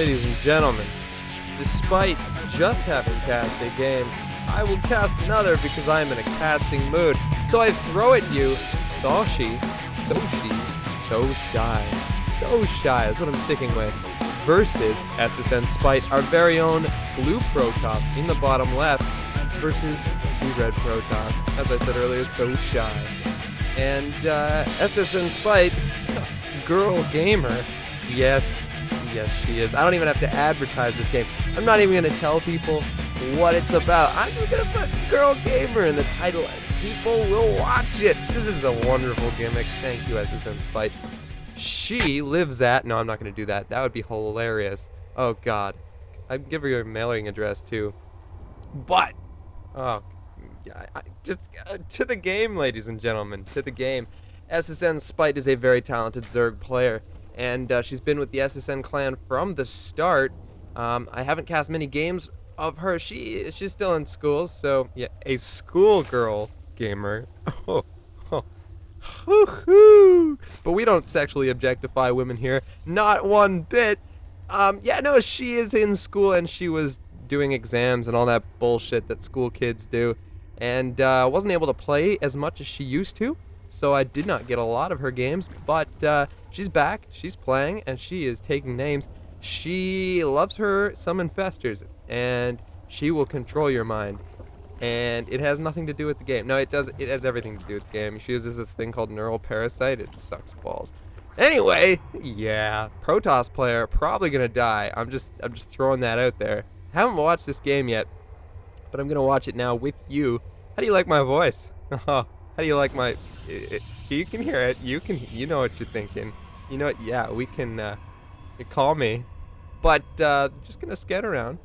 ladies and gentlemen, despite just having cast a game, I will cast another because I am in a casting mood. So I throw at you, so shy, that's what I'm sticking with, versus SSN Spite, our very own blue Protoss in the bottom left, versus the red Protoss, as I said earlier, so shy. And SSN Spite, girl gamer, yes she is. I don't even have to advertise this game. I'm not even going to tell people what it's about. I'm just going to put girl gamer in the title and people will watch it. This is a wonderful gimmick. Thank you, SSN Spite. She lives at... No, I'm not going to do that. That would be hilarious. Oh, God. I'd give her your mailing address, too. But... Oh, just to the game, ladies and gentlemen. To the game. SSN Spite is a very talented Zerg player. And she's been with the SSN clan from the start. I haven't cast many games of her. She's still in school, so yeah, a schoolgirl gamer. But we don't sexually objectify women here, not one bit. She is in school and she was doing exams and all that bullshit that school kids do, and wasn't able to play as much as she used to. So I did not get a lot of her games, but she's back, she's playing, and she is taking names. She loves her some infestors, and she will control your mind. And it has nothing to do with the game. No, it does. It has everything to do with the game. She uses this thing called neural parasite. It sucks balls. Anyway, yeah, Protoss player, probably gonna die. I'm just throwing that out there. Haven't watched this game yet, but I'm gonna watch it now with you. How do you like my voice? How do you like my... You can hear it. You know what you're thinking. You know what? Yeah, we can... you call me. But just gonna scout around.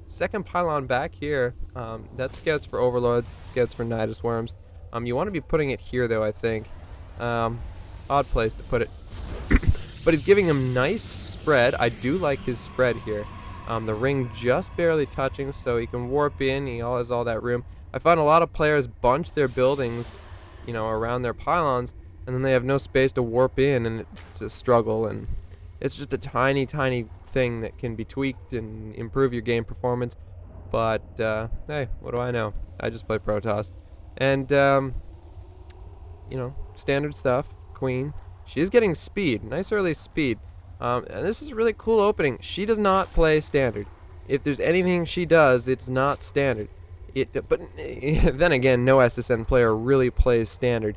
Second pylon back here. That scouts for overlords. Scouts for Nidus worms. You want to be putting it here, though, I think. Odd place to put it. But he's giving him nice spread. I do like his spread here. The ring just barely touching, so he can warp in. He has all that room. I find a lot of players bunch their buildings, around their pylons, and then they have no space to warp in, and it's a struggle, and it's just a tiny, tiny thing that can be tweaked and improve your game performance. But, hey, what do I know? I just play Protoss. And, standard stuff. Queen. She is getting speed. Nice early speed. And this is a really cool opening. She does not play standard. If there's anything she does, it's not standard. But then again, no SSN player really plays standard.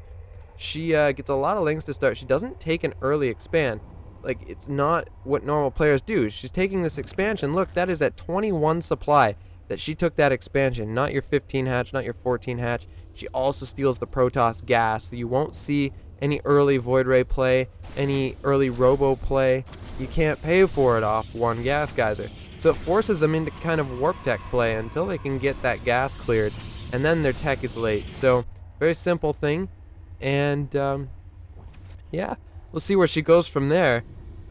She gets a lot of links to start. She doesn't take an early expand. Like, it's not what normal players do. She's taking this expansion. Look, that is at 21 supply that she took that expansion. Not your 15 hatch, not your 14 hatch. She also steals the Protoss gas, so you won't see any early Void Ray play, any early Robo play. You can't pay for it off one gas geyser. So it forces them into kind of warp tech play until they can get that gas cleared, and then their tech is late. So very simple thing, and yeah, we'll see where she goes from there.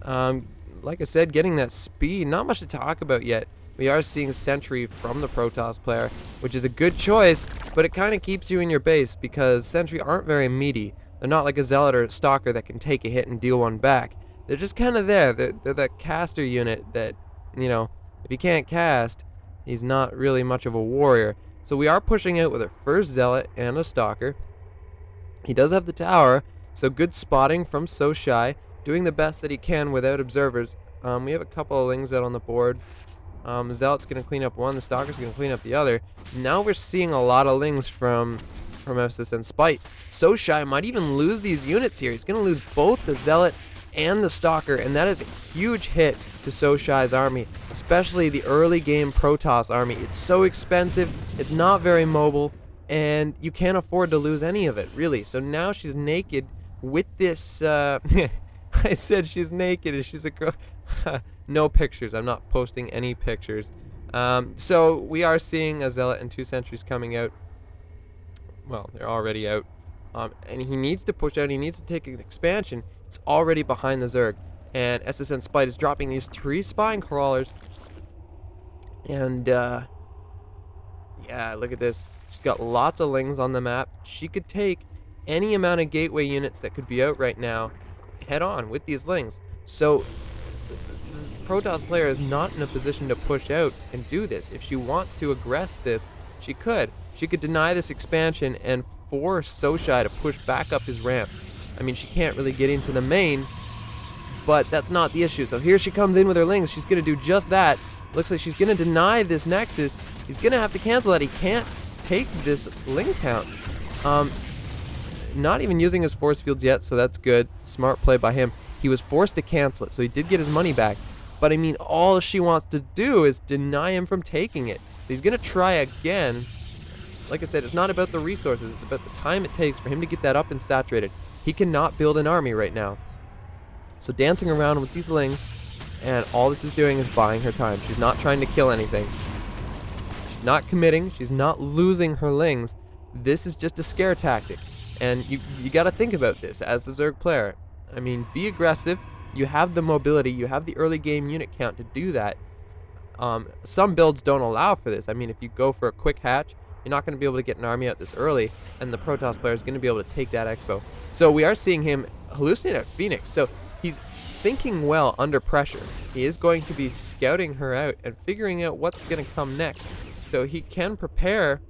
Like I said, getting that speed, not much to talk about yet. We are seeing Sentry from the Protoss player, which is a good choice, but it kind of keeps you in your base because Sentry aren't very meaty. They're not like a Zealot or a Stalker that can take a hit and deal one back. They're just kind of there. They're that caster unit that, if he can't cast, he's not really much of a warrior. So we are pushing out with our first Zealot and a Stalker. He does have the tower, so good spotting from So Shy, doing the best that he can without observers. We have a couple of Lings out on the board. Zealot's going to clean up one, the Stalker's going to clean up the other. Now we're seeing a lot of Lings from SSN Spite. So Shy might even lose these units here. He's going to lose both the Zealot and the Stalker, and that is a huge hit to So Shy's army, especially the early game Protoss army. It's so expensive, it's not very mobile, and you can't afford to lose any of it, really. So now she's naked with this, I said she's naked and she's a girl. No pictures, I'm not posting any pictures. So we are seeing a Zealot and 2 sentries coming out. Well, they're already out. And he needs to push out, he needs to take an expansion. It's already behind the Zerg. And SSN Spite is dropping these 3 Spine Crawlers. And, yeah, look at this. She's got lots of Lings on the map. She could take any amount of gateway units that could be out right now head on with these Lings. So Protoss player is not in a position to push out and do this. If she wants to aggress this, she could. She could deny this expansion and force Soshai to push back up his ramp. I mean, she can't really get into the main, but that's not the issue. So here she comes in with her Lings. She's going to do just that. Looks like she's going to deny this Nexus. He's going to have to cancel that. He can't take this Ling count. Not even using his force fields yet, so that's good. Smart play by him. He was forced to cancel it, so he did get his money back. But I mean, all she wants to do is deny him from taking it. So he's going to try again. Like I said, it's not about the resources. It's about the time it takes for him to get that up and saturated. He cannot build an army right now. So dancing around with these Lings, and all this is doing is buying her time. She's not trying to kill anything. She's not committing. She's not losing her Lings. This is just a scare tactic. And you got to think about this as the Zerg player. I mean, be aggressive. You have the mobility. You have the early game unit count to do that. Some builds don't allow for this. I mean, if you go for a quick hatch, you're not going to be able to get an army out this early, and the Protoss player is going to be able to take that expo. So we are seeing him hallucinate at Phoenix. So he's thinking well under pressure. He is going to be scouting her out and figuring out what's going to come next. So he can prepare.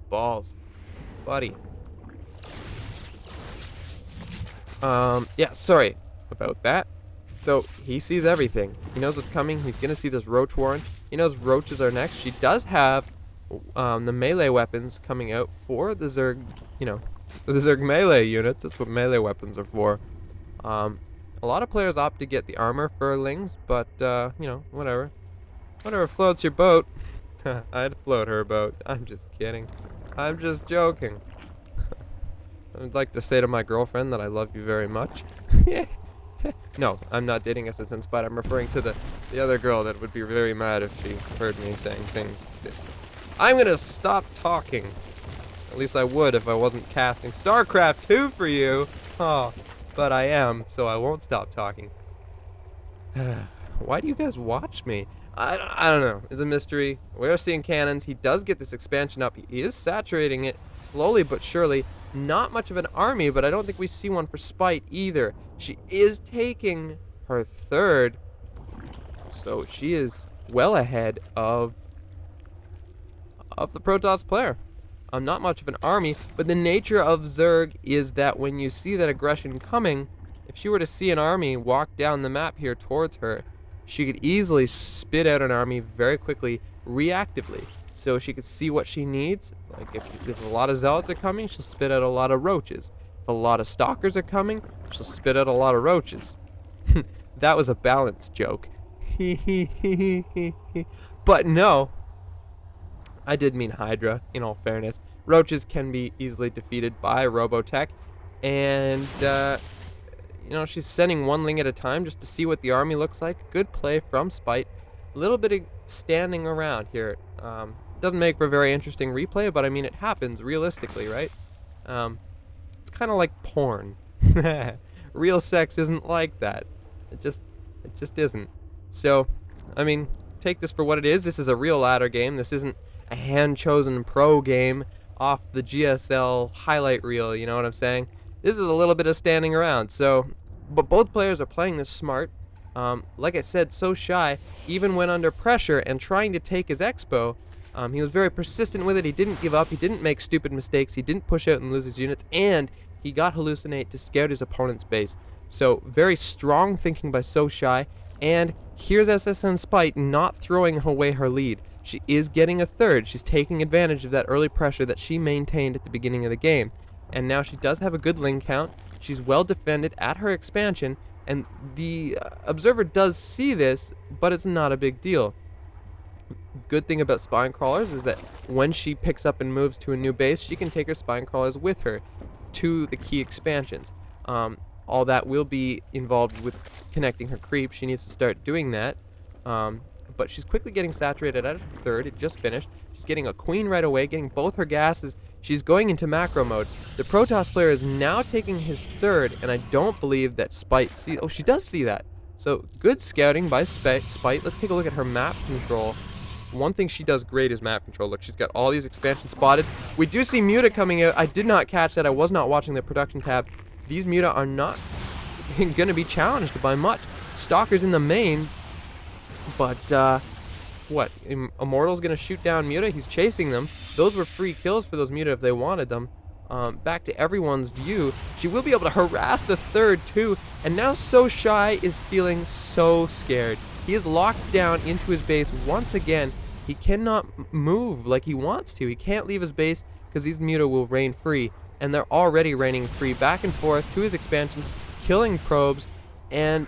Balls. Buddy. Yeah, sorry about that. So he sees everything. He knows what's coming. He's going to see this Roach Warren. He knows Roaches are next. She does have the melee weapons coming out for the Zerg, the Zerg melee units. That's what melee weapons are for. A lot of players opt to get the armor for Lings, but, whatever. Whatever floats your boat. I'd float her boat. I'm just kidding. I'm just joking. I'd like to say to my girlfriend that I love you very much. No, I'm not dating Assassin's, but I'm referring to the other girl that would be very mad if she heard me saying things. I'm gonna stop talking. At least I would if I wasn't casting StarCraft 2 for you. Oh, but I am, so I won't stop talking. Why do you guys watch me? I don't know. It's a mystery. We are seeing cannons. He does get this expansion up. He is saturating it slowly but surely. Not much of an army, but I don't think we see one for Spite either. She is taking her third, so she is well ahead of the Protoss player. Not much of an army, but the nature of Zerg is that when you see that aggression coming, if she were to see an army walk down the map here towards her, she could easily spit out an army very quickly, reactively. So she could see what she needs. Like if a lot of Zealots are coming, she'll spit out a lot of Roaches. If a lot of Stalkers are coming, she'll spit out a lot of Roaches. That was a balanced joke. But no, I did mean Hydra, in all fairness. Roaches can be easily defeated by Robotech. And, she's sending one Ling at a time just to see what the army looks like. Good play from Spite. A little bit of standing around here. Doesn't make for a very interesting replay, but I mean, it happens realistically, right? It's kind of like porn. Real sex isn't like that. It just isn't. So, I mean, take this for what it is. This is a real ladder game. This isn't a hand-chosen pro game off the GSL highlight reel, you know what I'm saying? This is a little bit of standing around. So, but both players are playing this smart. Like I said, Soshai, even when under pressure and trying to take his expo, he was very persistent with it. He didn't give up. He didn't make stupid mistakes. He didn't push out and lose his units. And he got Hallucinate to scout his opponent's base. So very strong thinking by Soshai. And here's SSN Spite not throwing away her lead. She is getting a third. She's taking advantage of that early pressure that she maintained at the beginning of the game. And now she does have a good Ling count. She's well defended at her expansion. And the observer does see this, but it's not a big deal. Good thing about spine crawlers is that when she picks up and moves to a new base, she can take her spine crawlers with her to the key expansions. All that will be involved with connecting her creep. She needs to start doing that. But she's quickly getting saturated at her third. It just finished. She's getting a queen right away, getting both her gases. She's going into macro mode. The Protoss player is now taking his third, and I don't believe that Spite sees... Oh, she does see that. So, good scouting by Spite. Let's take a look at her map control. One thing she does great is map control. Look, she's got all these expansions spotted. We do see Muta coming out. I did not catch that. I was not watching the production tab. These Muta are not going to be challenged by much. Stalkers in the main But, what? Immortal's going to shoot down Muta. He's chasing them. Those were free kills for those Muta if they wanted them. Back to everyone's view. She will be able to harass the third, too. And now So Shy is feeling so scared. He is locked down into his base once again. He cannot move like he wants to. He can't leave his base because these Muta will reign free. And they're already reigning free back and forth to his expansions, killing probes. And,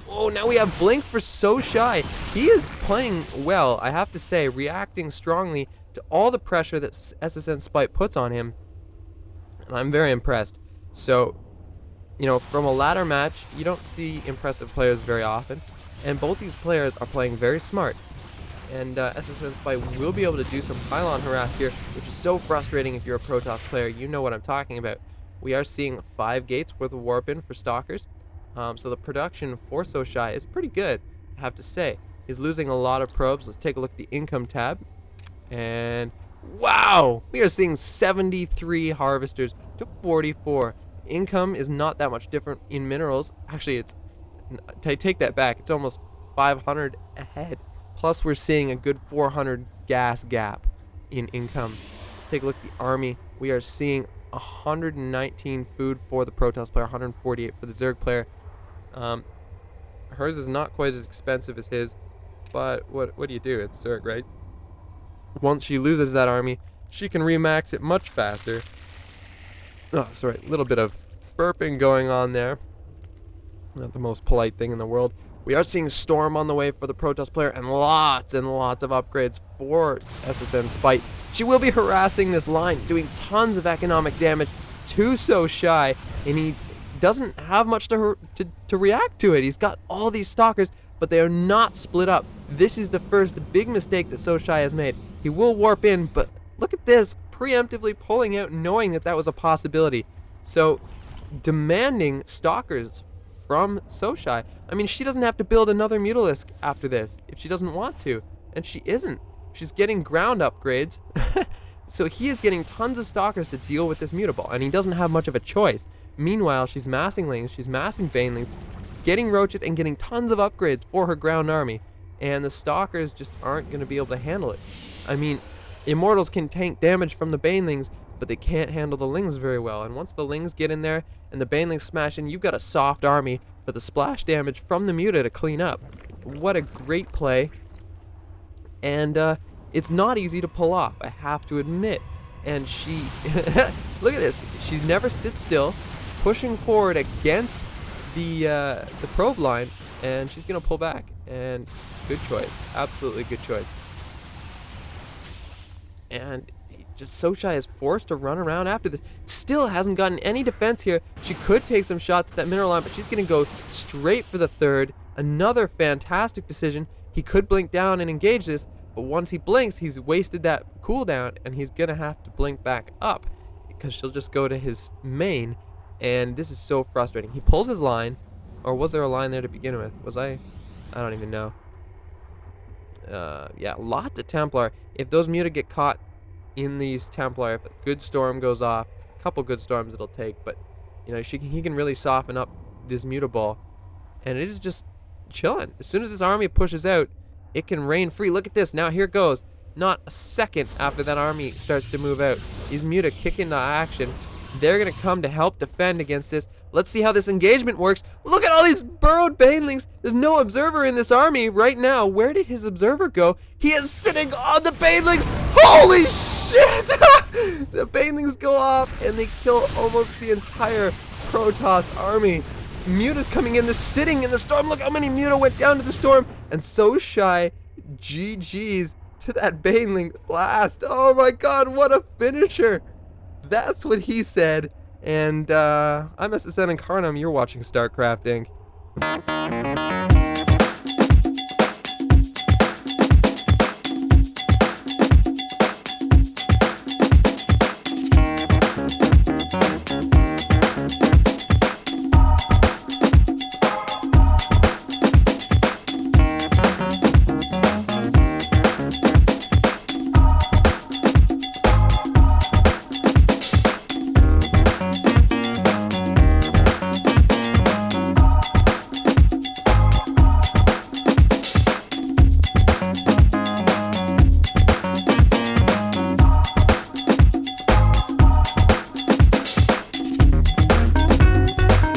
oh, now we have Blink for So Shy. He is playing well, I have to say, reacting strongly to all the pressure that SSN Spite puts on him. And I'm very impressed. So, you know, from a ladder match, you don't see impressive players very often. And both these players are playing very smart. And SSN Spite will be able to do some pylon harass here, which is so frustrating if you're a Protoss player. You know what I'm talking about. We are seeing 5 gates worth of warp in for Stalkers. So the production for So Shy is pretty good, I have to say. He's losing a lot of probes. Let's take a look at the income tab. And wow! We are seeing 73 harvesters to 44. Income is not that much different in minerals. Actually, I take that back. It's almost 500 ahead. Plus, we're seeing a good 400 gas gap in income. Take a look at the army. We are seeing 119 food for the Protoss player, 148 for the Zerg player. Hers is not quite as expensive as his, but what do you do? It's Zerg, right? Once she loses that army, she can remax it much faster. Oh, sorry, a little bit of burping going on there. Not the most polite thing in the world. We are seeing Storm on the way for the Protoss player and lots of upgrades for SSN Spite. She will be harassing this line, doing tons of economic damage to So Shy, and he doesn't have much to react to it. He's got all these Stalkers, but they are not split up. This is the first big mistake that So Shy has made. He will warp in, but look at this, preemptively pulling out, knowing that that was a possibility. So, demanding Stalkers from So Shy. I mean, she doesn't have to build another Mutalisk after this if she doesn't want to, and she isn't. She's getting ground upgrades, so he is getting tons of Stalkers to deal with this Mutaball, and he doesn't have much of a choice. Meanwhile, she's massing Lings, she's massing Banelings, getting Roaches, and getting tons of upgrades for her ground army, and the Stalkers just aren't going to be able to handle it. I mean, Immortals can tank damage from the Banelings, but they can't handle the Lings very well, and once the Lings get in there and the Banelings smash in, you've got a soft army for the splash damage from the Muta to clean up. What a great play. And it's not easy to pull off, I have to admit. And she, look at this, she never sits still, pushing forward against the probe line, and she's going to pull back. And good choice, absolutely good choice. And just So Shy is forced to run around after this. Still hasn't gotten any defense here. She could take some shots at that mineral line, but she's going to go straight for the third. Another fantastic decision. He could blink down and engage this, but once he blinks, he's wasted that cooldown, and he's going to have to blink back up because she'll just go to his main, and this is so frustrating. He pulls his line, or was there a line there to begin with? I don't even know. Yeah, lots of Templar. If those Muta get caught in these Templar, if a good storm goes off, a couple good storms it'll take, but you know, he can really soften up this Mutaball, and it is just chilling. As soon as this army pushes out, it can reign free. Look at this, now here it goes. Not a second after that army starts to move out, these Muta kick into action. They're gonna come to help defend against this. Let's see how this engagement works. Look at all these burrowed Banelings. There's no observer in this army right now. Where did his observer go? He is sitting on the Banelings. Holy shit! The Banelings go off and they kill almost the entire Protoss army. Muta's coming in. They're sitting in the storm. Look how many Muta went down to the storm. And So Shy, GG's to that Baneling blast. Oh my god, what a finisher. That's what he said. And I'm SSN Incarnum. You're watching StarCraft Inc.